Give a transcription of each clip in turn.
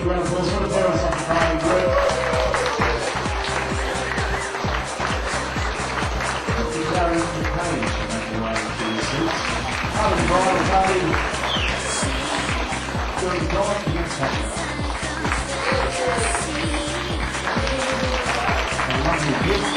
big round of applause for the parents on the party group. We're going to the page to make the way to the seats. Part of the bridal party. Going to drive to get taken. A lovely gift.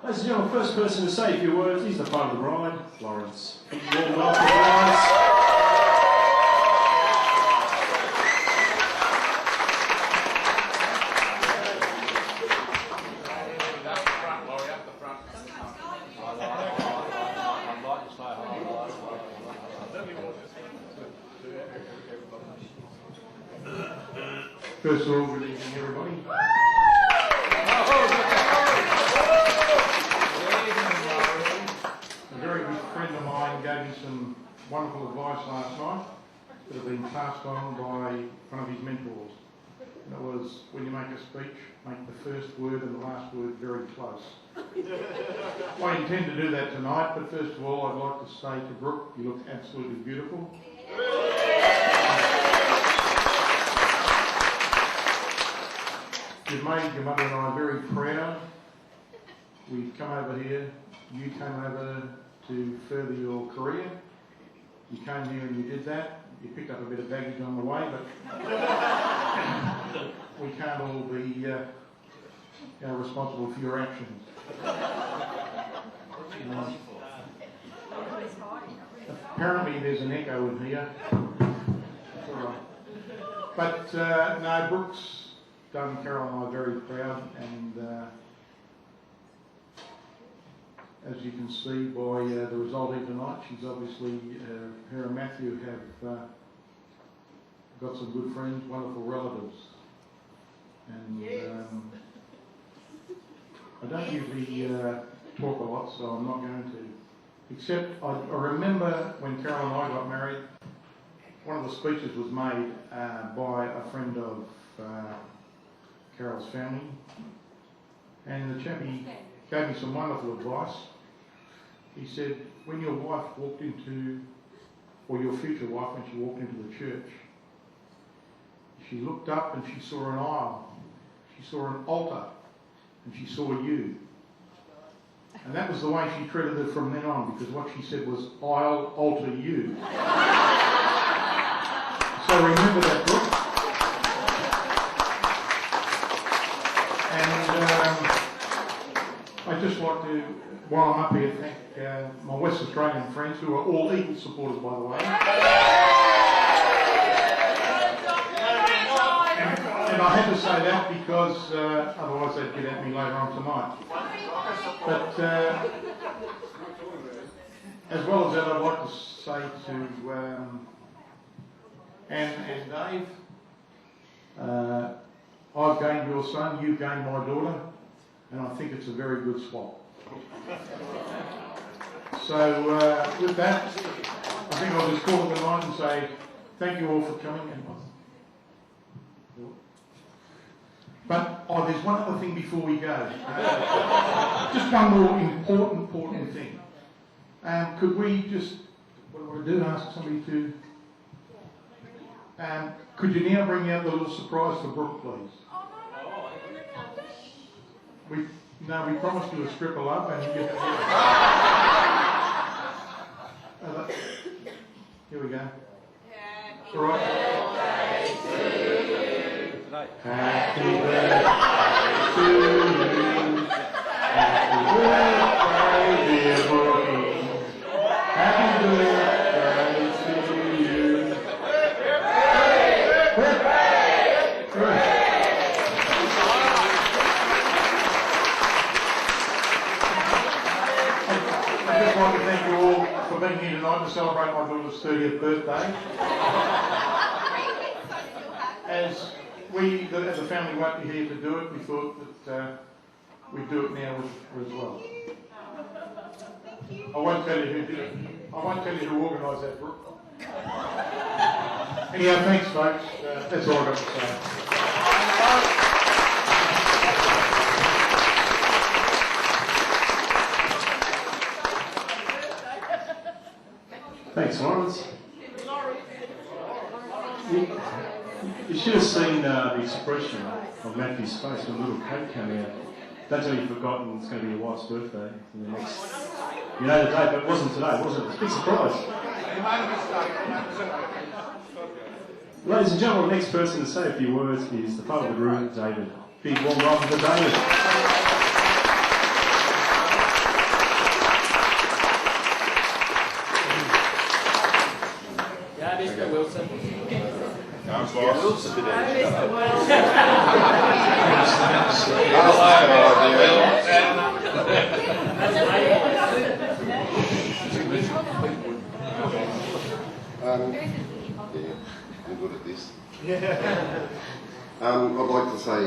Ladies and gentlemen, first person to say a few words is the father of the bride, Lawrence. Warm welcome, Lawrence. First of all, good evening, everybody. A very good friend of mine gave me some wonderful advice last night that had been passed on by one of his mentors. And it was, when you make a speech, make the first word and the last word very close. I intend to do that tonight, but first of all, I'd like to say to Brooke, you look absolutely beautiful. You've made your mother and I very proud. We've come over here, you came over to further your career. You came here and you did that. You picked up a bit of baggage on the way, but we can't all be responsible for your actions. Apparently there's an echo in here. It's all right. But no, Brooke's done Carol and I very proud, and as you can see by the result here tonight, she's obviously, her and Matthew have got some good friends, wonderful relatives, and I don't usually talk a lot, so I'm not going to, except I remember when Carol and I got married, one of the speeches was made by a friend of Carol's family, and the chappie gave me some wonderful advice. He said, when your wife walked into, or your future wife, when she walked into the church, she looked up and she saw an aisle, she saw an altar, and she saw you. And that was the way she treated her from then on, because what she said was, I'll alter you. So remember that, Brooke. I'd just like to, while I'm up here, thank my West Australian friends, who are all equal supporters, by the way. And I had to say that because otherwise they'd get at me later on tonight. But as well as that, I'd like to say to Anne and Dave, I've gained your son, you've gained my daughter, and I think it's a very good swap. So with that, I think I'll just call it a night and say thank you all for coming. But there's one other thing before we go. Just one more important thing. Could we just, what do I do? Ask somebody to. Could you now bring out the little surprise for Brooke, please? We promised you a strip of love, and you here we go. All right. Happy birthday to you. Happy birthday, dear Brookie. Happy birthday to you. I just want to thank you all for being here tonight to celebrate my daughter's 30th birthday. As a family won't be here to do it, we thought that we'd do it now as well. I won't tell you who did it. I won't tell you who organised that, Brooke. Anyhow, thanks folks. That's all I've got to say. Thanks, Lawrence. You should have seen the expression of Matthew's face when a little cake came out. Don't tell you've forgotten it's going to be your wife's birthday in the next. You know the date, but it wasn't today, was it? It's a big surprise. Ladies and gentlemen, the next person to say a few words is the father of the groom, David. Big warm welcome to David. Yeah, Mr. Wilson. Mr. Wilson. I'm good at this. I'd like to say,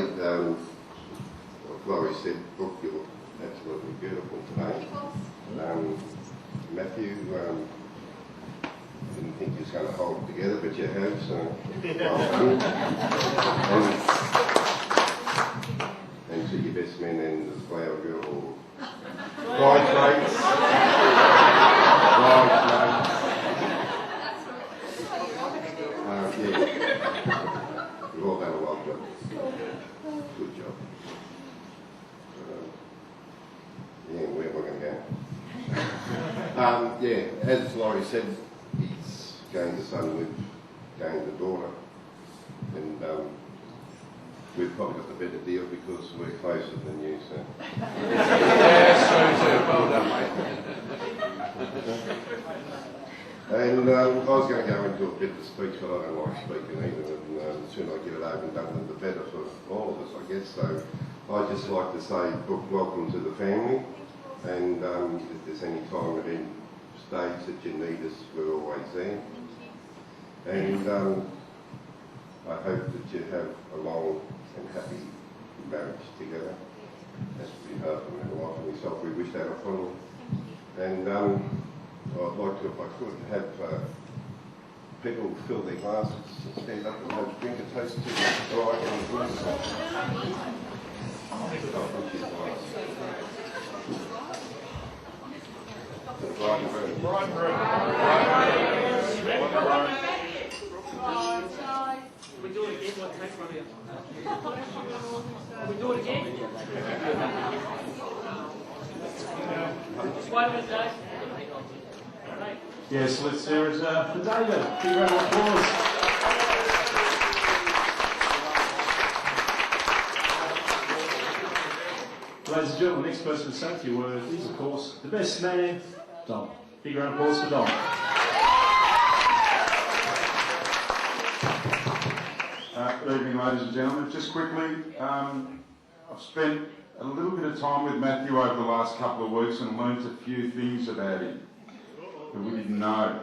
like Laurie said, Brooke, you're absolutely beautiful today. Matthew, didn't think you was going to hold it together, but you have, so well done. And to your best men and the flower girl, bridesmaids. You've all done a well job. Good job. Where am I going to go? As Laurie said, he's gained the son, we've gained the daughter. And we've probably got the better deal because we're closer than you, so. Yeah, true. Well done, mate. And I was going to go into a bit of a speech, but I don't like speaking either, and the sooner I get it over and done with, the better for all of us, I guess. So I'd just like to say, Brooke, welcome to the family, and if there's any time at any stage that you need us, we're always there. And I hope that you have a long and happy marriage together. That's pretty hard for my wife and myself. We wish that upon you. And I'd like to, if I could, have people fill their glasses and stand up and have a drink and toast to the bride and groom. The bride and groom. Bride and groom. We do it again, what takes one here? We do it again? Just wait a minute, Dave. Yes, let's there is for David. Big round of applause. Ladies and gentlemen, the next person to say a few words is, of course, the best man, Dom. Big round of applause for Dom. Good evening, ladies and gentlemen. Just quickly, I've spent a little bit of time with Matthew over the last couple of weeks and learnt a few things about him that we didn't know.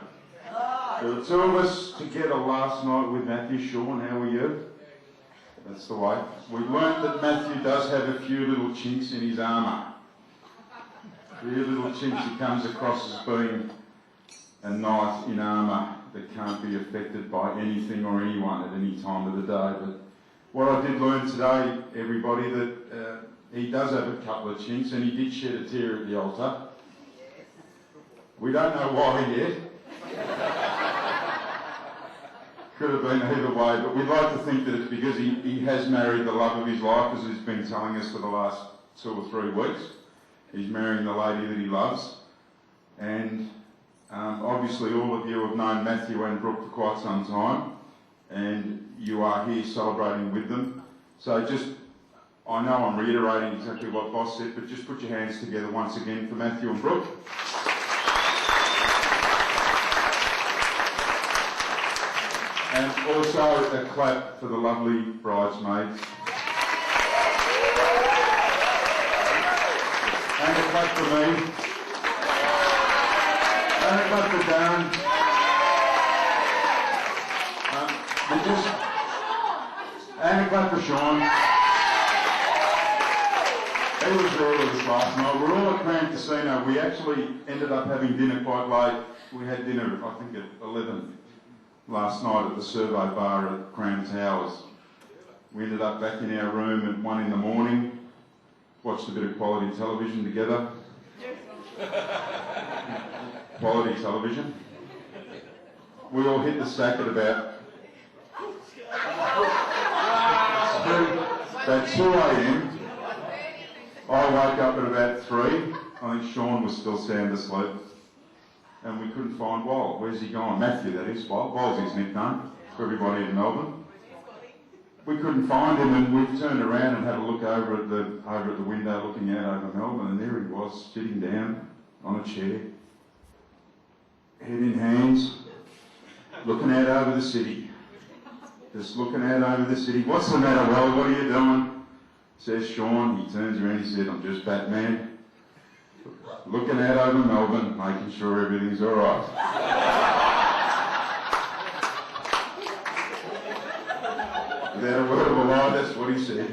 There were two of us together last night with Matthew. Sean, how are you? That's the way. We learnt that Matthew does have a few little chinks in his armour. A few little chinks he comes across as being a knight in armour that can't be affected by anything or anyone at any time of the day. But what I did learn today, everybody, that he does have a couple of chinks, and he did shed a tear at the altar. We don't know why yet. Could have been either way, but we'd like to think that it's because he has married the love of his life, as he's been telling us for the last 2 or 3 weeks. He's marrying the lady that he loves. And obviously all of you have known Matthew and Brooke for quite some time, and you are here celebrating with them. So just, I know I'm reiterating exactly what Boss said, but just put your hands together once again for Matthew and Brooke. And also a clap for the lovely bridesmaids. And a clap for me. And a clap for Darren. And a clap for Sean. He was there with us last night. We're all at Crown Casino. We actually ended up having dinner quite late. We had dinner, I think, at 11 last night at the Survey Bar at Crown Towers. We ended up back in our room at 1 in the morning, watched a bit of quality television together. Quality television. We all hit the sack at about 2 a.m. I woke up at about 3. I think Sean was still sound asleep. And we couldn't find Wild. Where's he gone? Matthew, that is. Wild's his nickname for everybody in Melbourne. We couldn't find him, and we've turned around and had a look over at the window looking out over Melbourne, and there he was, sitting down on a chair, head in hands, looking out over the city. Just looking out over the city. What's the matter, Wally? What are you doing? Says Sean. He turns around, he said, I'm just Batman. Looking out over Melbourne, making sure everything's all right. Without a word of a lie, that's what he said.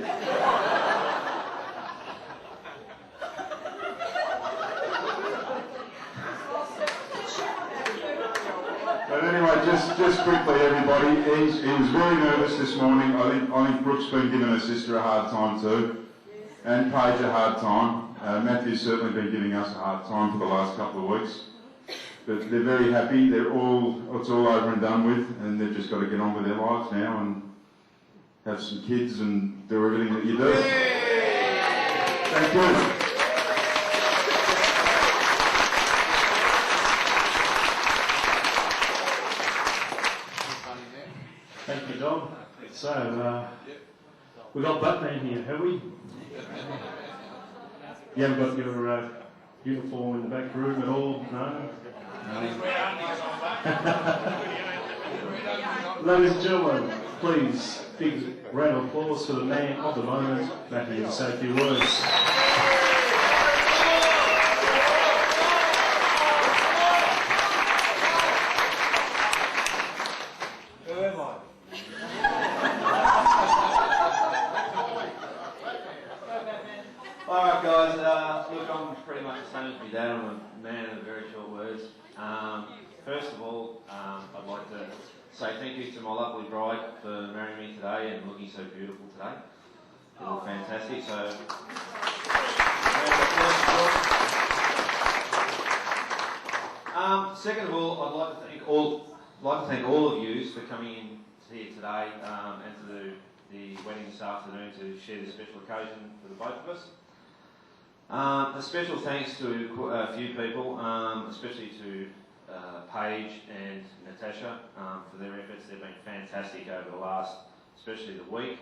But anyway, just quickly, everybody, he was very nervous this morning. I think Brooke's been giving her sister a hard time too, and Paige a hard time. Matthew's certainly been giving us a hard time for the last couple of weeks. But they're very happy. It's all over and done with, and they've just got to get on with their lives now and have some kids and do everything that you do. Thank you. Thank you, Dom. So, we've got Batman here, have we? You haven't got your uniform in the back room at all? No? Ladies and gentlemen, please, big round of applause for the man of the moment, Matthew, to say a few words. Who am I? Alright guys, look, I'm pretty much the same as my dad. I'm a man of very short words. First of all, I'd like to say thank you to my lovely bride for marrying me today and looking so beautiful today. You look fantastic, so... Second of all, I'd like to thank all of you for coming in here today and to the wedding this afternoon to share this special occasion for the both of us. A special thanks to a few people, especially to Paige and Natasha for their efforts. They've been fantastic over the last, especially the week.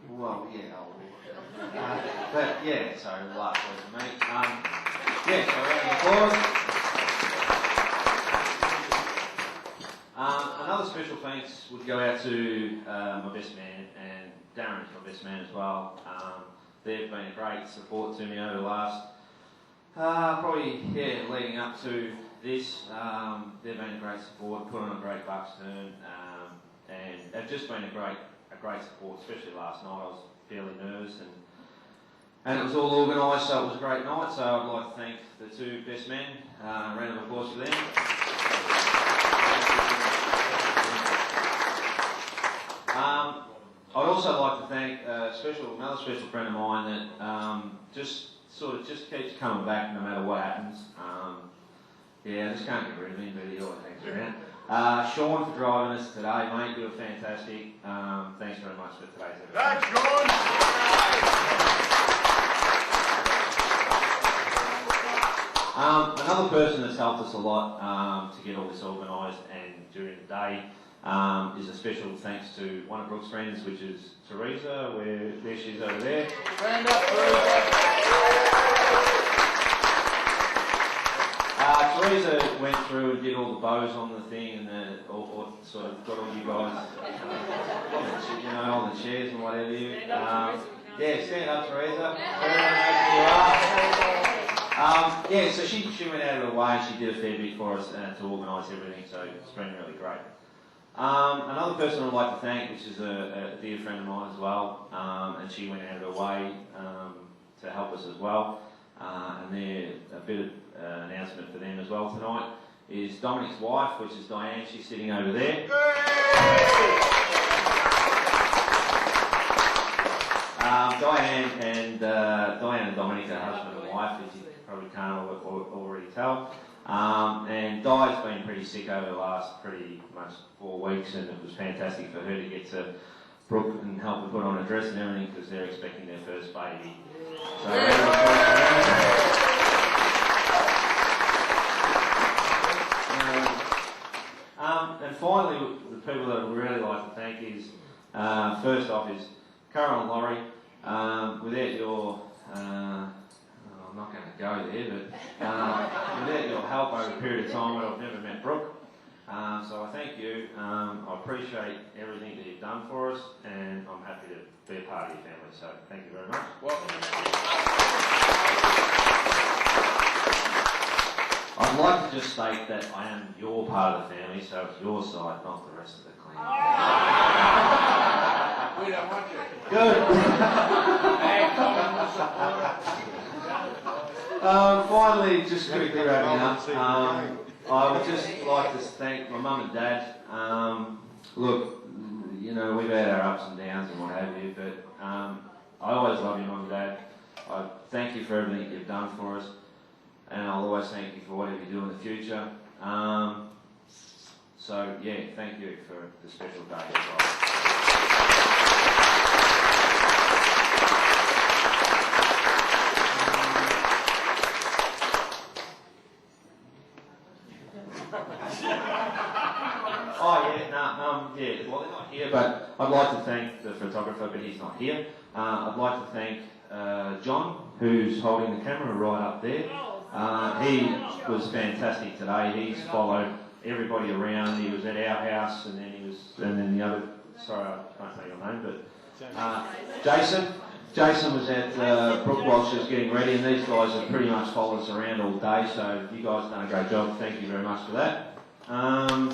Well, yeah, but yeah, so last word for me. Yeah, so round of applause. Another special thanks would go out to my best man, and Darren's my best man as well. They've been a great support to me over the last, leading up to this. They've been a great support, put on a great bucks turn, and they've just been a great support, especially last night. I was fairly nervous, and it was all organised, so it was a great night. So I'd like to thank the two best men. Round of applause for them. I'd also like to thank another special friend of mine that just keeps coming back no matter what happens. I just can't get rid of him, but he always hangs around. Sean for driving us today, mate. You were fantastic. Thanks very much for today's episode. Thanks, Sean! Another person that's helped us a lot to get all this organised and during the day is a special thanks to one of Brooke's friends, which is Teresa, there she is over there. Stand up, Teresa! Teresa went through and did all the bows on the thing and or sort of got all you guys on the chairs and whatever you. Stand up, Teresa. So she went out of her way and she did a fair bit for us to organise everything, so it's been really great. Another person I'd like to thank, which is a dear friend of mine as well, and she went out of her way to help us as well. And there, a bit of announcement for them as well tonight is Dominic's wife, which is Diane. She's sitting over there. Diane and Dominic are husband and wife, as you probably can't already tell. And Di's been pretty sick over the last pretty much 4 weeks, and it was fantastic for her to get to Brooke and help her put on a dress and everything because they're expecting their first baby. So, and finally, the people that I would really like to thank is, first off is Carol and Laurie. Without your, I'm not going to go there, but without your help over a period of time, I've never met Brooke. So I thank you. I appreciate everything that you've done for us, and I'm happy to be a part of your family. So thank you very much. I'd like to just state that I am your part of the family, so it's your side, not the rest of the clan. We don't want you. Good. Finally, just quickly wrapping up, I would just like to thank my mum and dad. Look, we've had our ups and downs and what have you, but I always love you, mum and dad. I thank you for everything you've done for us, and I'll always thank you for whatever you do in the future. Thank you for the special day as well. Well, they're not here, but I'd like to thank the photographer, but he's not here. I'd like to thank John, who's holding the camera right up there. He was fantastic today. He's followed everybody around. He was at our house, and then the other. Sorry, I can't say your name, but Jason. Jason was at Brooke while she was getting ready, and these guys have pretty much followed us around all day. So you guys have done a great job. Thank you very much for that. And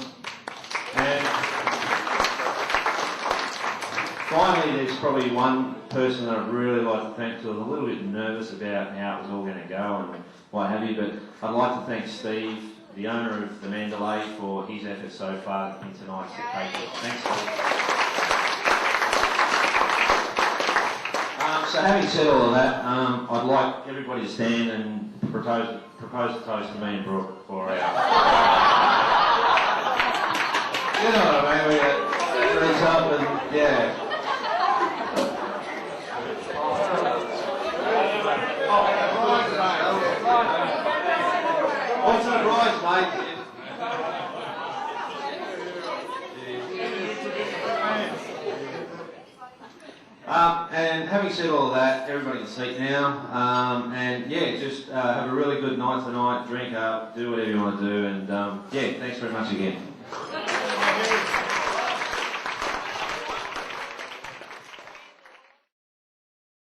finally, there's probably one person that I'd really like to thank, who was a little bit nervous about how it was all going to go and what have you, but I'd like to thank Steve, the owner of the Mandalay, for his efforts so far in tonight's occasion. Thanks, Steve. So having said all of that, I'd like everybody to stand and propose a toast to me and Brooke for our... You know what I mean? We get drinks up and, yeah. What's the prize, mate? And having said all of that, everybody can seat now. Just have a really good night tonight, drink up, do whatever you want to do, and thanks very much again. Thank you.